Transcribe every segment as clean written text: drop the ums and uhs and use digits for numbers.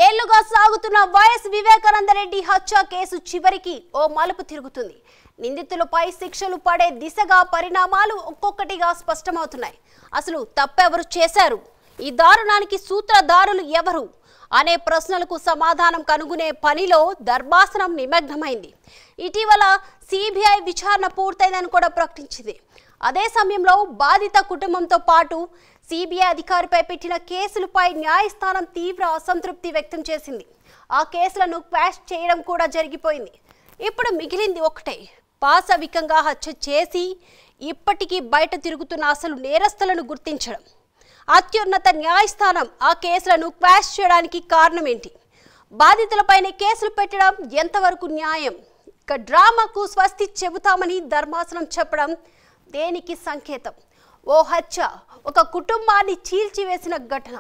ఏళ్లుగా సాగుతున్న వైఎస్ వివేకానందరెడ్డి హత్య కేసు చివరికి ఓ మలుపు తిరుగుతుంది. నిందితులపై శిక్షలు పడే దిశగా పరిణామాలు ఒక్కొక్కటిగా స్పష్టమవుతున్నాయి. అసలు తప్పెవరు చేశారు, ఈ దారుణానికి సూత్రధారులు ఎవరు అనే ప్రశ్నలకు సమాధానం కనుగొనే పనిలో ధర్మాసనం నిమగ్నమైంది. ఇటీవల సిబిఐ విచారణ పూర్తయిందని కూడా ప్రకటించింది. అదే సమయంలో బాధిత కుటుంబంతో పాటు సిబిఐ అధికారిపై పెట్టిన కేసులపై న్యాయస్థానం తీవ్ర అసంతృప్తి వ్యక్తం చేసింది. ఆ కేసులను క్వాష్ చేయడం కూడా జరిగిపోయింది. ఇప్పుడు మిగిలింది ఒక్కటే, పాశవికంగా హత్య చేసి ఇప్పటికీ బయట తిరుగుతున్న అసలు నేరస్తులను గుర్తించడం. అత్యున్నత న్యాయస్థానం ఆ కేసులను క్వాష్ చేయడానికి కారణం ఏంటి? బాధితులపైనే కేసులు పెట్టడం ఎంతవరకు న్యాయం? ఇక డ్రామాకు స్వస్తి చెబుతామని ధర్మాసనం చెప్పడం దేనికి సంకేతం? ఓ హత్య, ఒక కుటుంబాన్ని చీల్చివేసిన ఘటన,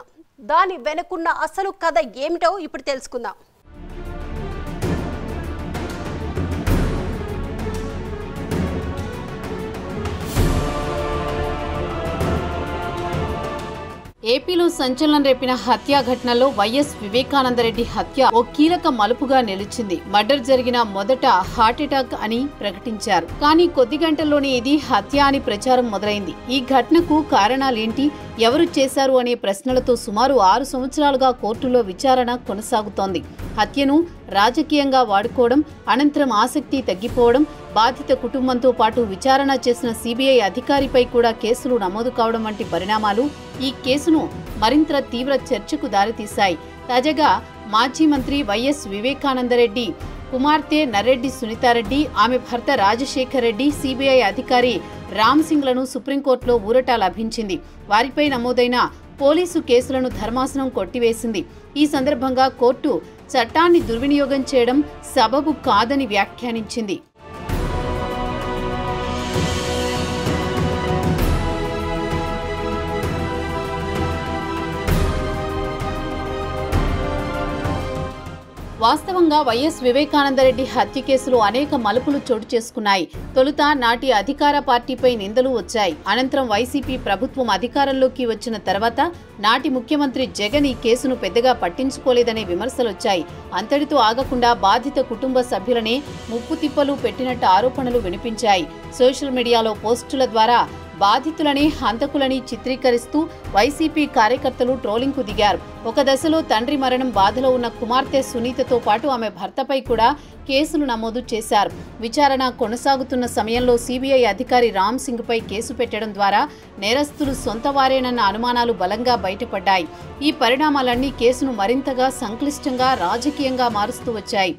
దాని వెనుకున్న అసలు కథ ఏమిటో ఇప్పుడు తెలుసుకుందాం. ఏపీలో సంచలనం రేపిన హత్యా ఘటనలో వైఎస్ వివేకానందరెడ్డి హత్య ఓ కీలక మలుపుగా నిలిచింది. మర్డర్ జరిగిన మొదట హార్ట్అటాక్ అని ప్రకటించారు, కానీ కొద్ది గంటల్లోనే ఇది హత్య అని ప్రచారం మొదలైంది. ఈ ఘటనకు కారణాలేంటి, ఎవరు చేశారు అనే ప్రశ్నలతో సుమారు 6 సంవత్సరాలుగా కోర్టులో విచారణ కొనసాగుతోంది. హత్యను రాజకీయంగా వాడుకోవడం, అనంతరం ఆసక్తి తగ్గిపోవడం, బాధిత కుటుంబంతో పాటు విచారణ చేసిన సిబిఐ అధికారిపై కూడా కేసులు నమోదు కావడం వంటి పరిణామాలు ఈ కేసును మరింత తీవ్ర చర్చకు దారితీశాయి. తాజాగా మాజీ మంత్రి వైఎస్ వివేకానందరెడ్డి కుమార్తె నర్రెడ్డి సునీతారెడ్డి, ఆమె భర్త రాజశేఖర్ రెడ్డి, సిబిఐ అధికారి రామ్ సింగ్లను సుప్రీంకోర్టులో ఊరట లభించింది. వారిపై నమోదైన పోలీసు కేసులను ధర్మాసనం కొట్టివేసింది. ఈ సందర్భంగా కోర్టు చట్టాన్ని దుర్వినియోగం చేయడం సబబు కాదని వ్యాఖ్యానించింది. వాస్తవంగా వైఎస్ వివేకానందరెడ్డి హత్య కేసులో అనేక మలుపులు చోటు చేసుకున్నాయి. తొలుత నాటి అధికార పార్టీపై నిందలు వచ్చాయి. అనంతరం వైసీపీ ప్రభుత్వం అధికారంలోకి వచ్చిన తర్వాత నాటి ముఖ్యమంత్రి జగన్ ఈ కేసును పెద్దగా పట్టించుకోలేదనే విమర్శలొచ్చాయి. అంతటితో ఆగకుండా బాధిత కుటుంబ సభ్యులనే ముప్పు తిప్పలు పెట్టినట్టు ఆరోపణలు వినిపించాయి. సోషల్ మీడియాలో పోస్టుల ద్వారా బాధితులని హంతకులని చిత్రీకరిస్తూ వైసీపీ కార్యకర్తలు ట్రోలింగ్కు దిగారు. ఒక దశలో తండ్రి మరణం బాధలో ఉన్న కుమార్తె సునీతతో పాటు ఆమె భర్తపై కూడా కేసులు నమోదు చేశారు. విచారణ కొనసాగుతున్న సమయంలో సిబిఐ అధికారి రామ్ సింగ్ పై కేసు పెట్టడం ద్వారా నేరస్తులు సొంతవారేనన్న అనుమానాలు బలంగా బయటపడ్డాయి. ఈ పరిణామాలన్నీ కేసును మరింతగా సంక్లిష్టంగా రాజకీయంగా మారుస్తూ వచ్చాయి.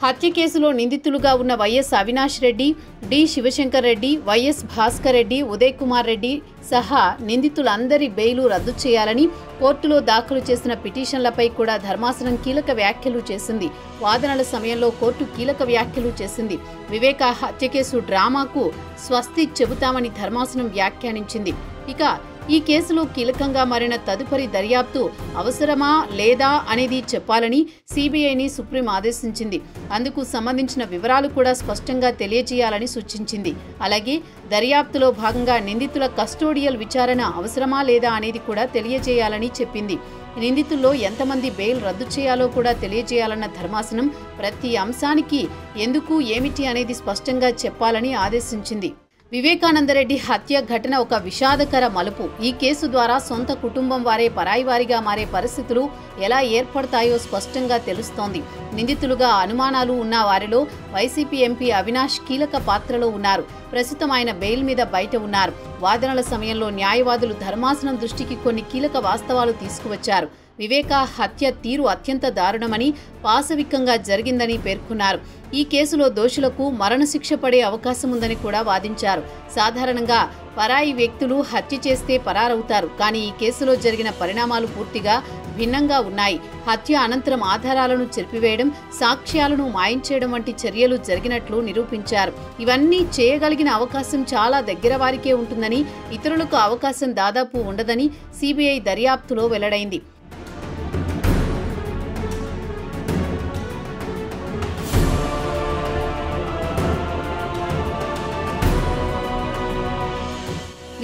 హత్య కేసులో నిందితులుగా ఉన్న YS Avinash Reddy, D Shivashankar Reddy, YS Bhaskar Reddy, Uday Kumar Reddy సహా నిందితులందరి బెయిలు రద్దు చేయాలని కోర్టులో దాఖలు చేసిన పిటిషన్లపై కూడా ధర్మాసనం కీలక వ్యాఖ్యలు చేసింది. వాదనల సమయంలో కోర్టు కీలక వ్యాఖ్యలు చేసింది. వివేక హత్య కేసు డ్రామాకు స్వస్తి చెబుతామని ధర్మాసనం వ్యాఖ్యానించింది. ఇక ఈ కేసులో కీలకంగా మారిన తదుపరి దర్యాప్తు అవసరమా లేదా అనేది చెప్పాలని సిబిఐని సుప్రీం ఆదేశించింది. అందుకు సంబంధించిన వివరాలు కూడా స్పష్టంగా తెలియజేయాలని సూచించింది. అలాగే దర్యాప్తులో భాగంగా నిందితుల కస్టోడియల్ విచారణ అవసరమా లేదా అనేది కూడా తెలియజేయాలని చెప్పింది. నిందితుల్లో ఎంతమంది బెయిల్ రద్దు చేయాలో కూడా తెలియజేయాలన్న ధర్మాసనం ప్రతి అంశానికి ఎందుకు ఏమిటి అనేది స్పష్టంగా చెప్పాలని ఆదేశించింది. వివేకానందరెడ్డి హత్య ఘటన ఒక విషాదకర మలుపు. ఈ కేసు ద్వారా సొంత కుటుంబం వారే పరాయివారిగా మారే పరిస్థితులు ఎలా ఏర్పడతాయో స్పష్టంగా తెలుస్తోంది. నిందితులుగా అనుమానాలు ఉన్న వారిలో వైసీపీ ఎంపీ అవినాష్ కీలక పాత్రలో ఉన్నారు. ప్రస్తుతం ఆయన బెయిల్ మీద బయట ఉన్నారు. వాదనల సమయంలో న్యాయవాదులు ధర్మాసనం దృష్టికి కొన్ని కీలక వాస్తవాలు తీసుకువచ్చారు. వివేక హత్య తీరు అత్యంత దారుణమని, పాశవికంగా జరిగిందని పేర్కొన్నారు. ఈ కేసులో దోషులకు మరణశిక్ష పడే అవకాశం ఉందని కూడా వాదించారు. సాధారణంగా పరాయి వ్యక్తులు హత్య చేస్తే పరారవుతారు, కానీ ఈ కేసులో జరిగిన పరిణామాలు పూర్తిగా భిన్నంగా ఉన్నాయి. హత్య అనంతరం ఆధారాలను చెరిపివేయడం, సాక్ష్యాలను మాయం చేయడం వంటి చర్యలు జరిగినట్లు నిరూపించారు. ఇవన్నీ చేయగలిగిన అవకాశం చాలా దగ్గర వారికే ఉంటుందని, ఇతరులకు అవకాశం దాదాపు ఉండదని సిబిఐ దర్యాప్తులో వెల్లడైంది.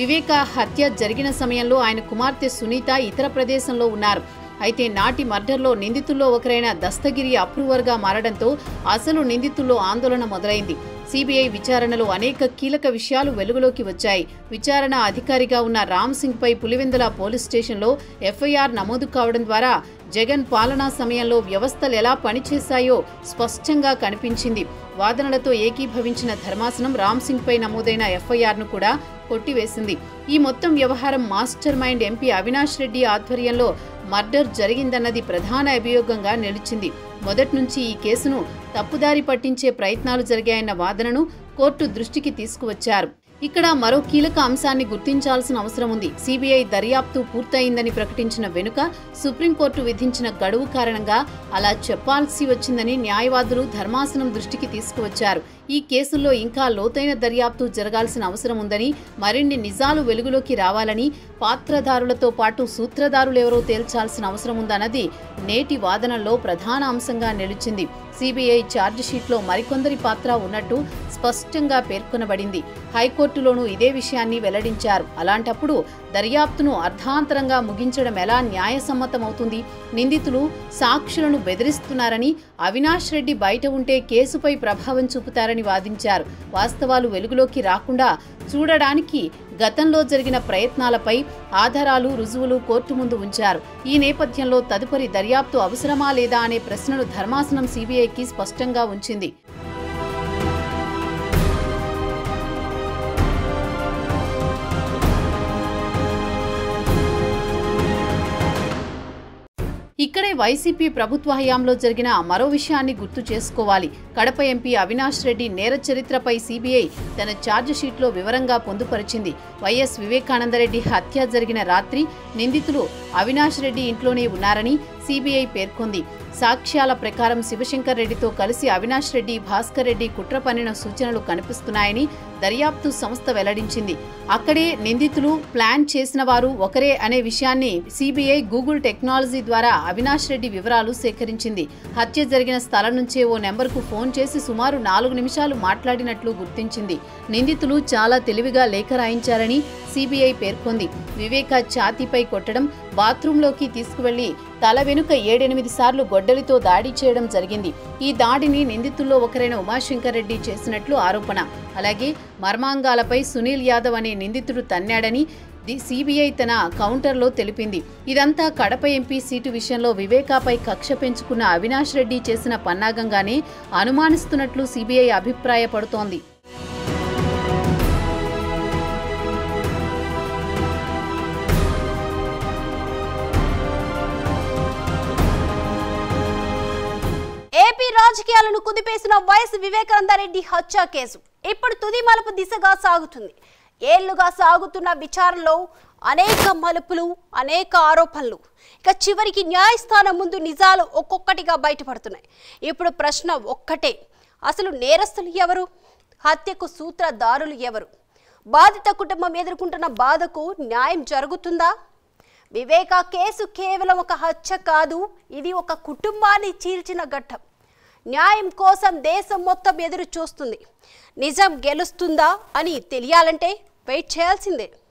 వివేక హత్య జరిగిన సమయంలో ఆయన కుమార్తె సునీత ఇతర ప్రదేశంలో ఉన్నారు. అయితే నాటి మర్డర్లో నిందితుల్లో ఒకరైన దస్తగిరి అప్రూవర్గా మారడంతో అసలు నిందితుల్లో ఆందోళన మొదలైంది. సిబిఐ విచారణలో అనేక కీలక విషయాలు వెలుగులోకి వచ్చాయి. విచారణ అధికారిగా ఉన్న రామ్ సింగ్ పై పులివెందుల పోలీస్ స్టేషన్లో ఎఫ్ఐఆర్ నమోదు కావడం ద్వారా జగన్ పాలనా సమయంలో వ్యవస్థలు ఎలా పనిచేశాయో స్పష్టంగా కనిపించింది. వాదనలతో ఏకీభవించిన ధర్మాసనం రామ్ సింగ్ పై నమోదైన ఎఫ్ఐఆర్ను కూడా కొట్టివేసింది. ఈ మొత్తం వ్యవహారం master mind MP Avinash Reddy ఆధ్వర్యంలో మర్డర్ జరిగిందన్నది ప్రధాన అభియోగంగా నిలిచింది. మొదటి నుంచి ఈ కేసును తప్పుదారి పట్టించే ప్రయత్నాలు జరిగాయన్న వాదనను కోర్టు దృష్టికి తీసుకువచ్చారు. ఇక్కడ మరో కీలక అంశాన్ని గుర్తించాల్సిన అవసరం ఉంది. సిబిఐ దర్యాప్తు పూర్తయిందని ప్రకటించిన వెనుక సుప్రీంకోర్టు విధించిన గడువు కారణంగా అలా చెప్పాల్సి వచ్చిందని న్యాయవాదులు ధర్మాసనం దృష్టికి తీసుకువచ్చారు. ఈ కేసుల్లో ఇంకా లోతైన దర్యాప్తు జరగాల్సిన అవసరం ఉందని, మరిన్ని నిజాలు వెలుగులోకి రావాలని, పాత్రధారులతో పాటు సూత్రధారులెవరో తేల్చాల్సిన అవసరం ఉందన్నది నేటి వాదనల్లో ప్రధాన అంశంగా నిలిచింది. సిబిఐ ఛార్జిషీట్లో మరికొందరి పాత్ర ఉన్నట్టు స్పష్టంగా పేర్కొనబడింది. హైకోర్టులోనూ ఇదే విషయాన్ని వెల్లడించారు. అలాంటప్పుడు దర్యాప్తును అర్ధాంతరంగా ముగించడం ఎలా న్యాయసమ్మతమవుతుంది? నిందితులు సాక్షులను బెదిరిస్తున్నారని, అవినాష్ రెడ్డి బయట ఉంటే కేసుపై ప్రభావం చూపుతారని వాదించారు. వాస్తవాలు వెలుగులోకి రాకుండా చూడడానికి గతంలో జరిగిన ప్రయత్నాలపై ఆధారాలు, రుజువులు కోర్టు ముందు ఉంచారు. ఈ నేపథ్యంలో తదుపరి దర్యాప్తు అవసరమా లేదా అనే ప్రశ్నను ధర్మాసనం సిబిఐకి స్పష్టంగా ఉంచింది. ఇక్కడే వైసీపీ ప్రభుత్వ హయాంలో జరిగిన మరో విషయాన్ని గుర్తు చేసుకోవాలి. కడప ఎంపీ అవినాష్ రెడ్డి నేర చరిత్రపై సిబిఐ తన ఛార్జిషీట్లో వివరంగా పొందుపరిచింది. వైఎస్ వివేకానందరెడ్డి హత్య జరిగిన రాత్రి నిందితులు అవినాష్ రెడ్డి ఇంట్లోనే ఉన్నారని సిబిఐ పేర్కొంది. సాక్ష్యాల ప్రకారం శివశంకర్ రెడ్డితో కలిసి అవినాష్ రెడ్డి, భాస్కర్ రెడ్డి కుట్ర పన్నిన సూచనలు కనిపిస్తున్నాయని దర్యాప్తు సంస్థ వెల్లడించింది. అక్కడే నిందితులు, ప్లాన్ చేసిన వారు ఒకరే అనే విషయాన్ని సిబిఐ గూగుల్ టెక్నాలజీ ద్వారా అవినాష్ రెడ్డి వివరాలు సేకరించింది. హత్య జరిగిన స్థలం నుంచే ఓ నెంబర్కు ఫోన్ చేసి సుమారు 4 నిమిషాలు మాట్లాడినట్లు గుర్తించింది. నిందితులు చాలా తెలివిగా లేఖ రాయించారని సిబిఐ పేర్కొంది. వివేక ఛాతీపై కొట్టడం, బాత్రూంలోకి తీసుకువెళ్లి తల వెనుక 7-8 సార్లు గొడ్డలితో దాడి చేయడం జరిగింది. ఈ దాడిని నిందితుల్లో ఒకరైన ఉమాశంకర్ రెడ్డి చేసినట్లు ఆరోపణ. అలాగే మర్మాంగాలపై సునీల్ యాదవ్ అనే నిందితుడు తన్నాడని సిబిఐ తన కౌంటర్లో తెలిపింది. ఇదంతా కడప ఎంపీ సీటు విషయంలో వివేకాపై కక్ష పెంచుకున్న అవినాష్ రెడ్డి చేసిన పన్నాగంగానే అనుమానిస్తున్నట్లు సిబిఐ అభిప్రాయపడుతోంది. ఏపీ రాజకీయాలను కుదిపేసిన వైఎస్ వివేకానందరెడ్డి హత్య కేసు ఇప్పుడు తుది మలుపు దిశగా సాగుతుంది. ఏళ్లుగా సాగుతున్న విచారణలో అనేక మలుపులు, అనేక ఆరోపణలు, ఇక చివరికి న్యాయస్థానం ముందు నిజాలు ఒక్కొక్కటిగా బయటపడుతున్నాయి. ఇప్పుడు ప్రశ్న ఒక్కటే, అసలు నేరస్తులు ఎవరు? హత్యకు సూత్రధారులు ఎవరు? బాధిత కుటుంబం ఎదుర్కొంటున్న బాధకు న్యాయం జరుగుతుందా? వివేక కేసు కేవలం ఒక హత్య కాదు, ఇది ఒక కుటుంబాన్ని చీల్చిన ఘట్టం. న్యాయం కోసం దేశం మొత్తం ఎదురు చూస్తుంది. నిజం గెలుస్తుందా అని తెలియాలంటే వెయిట్ చేయాల్సిందే.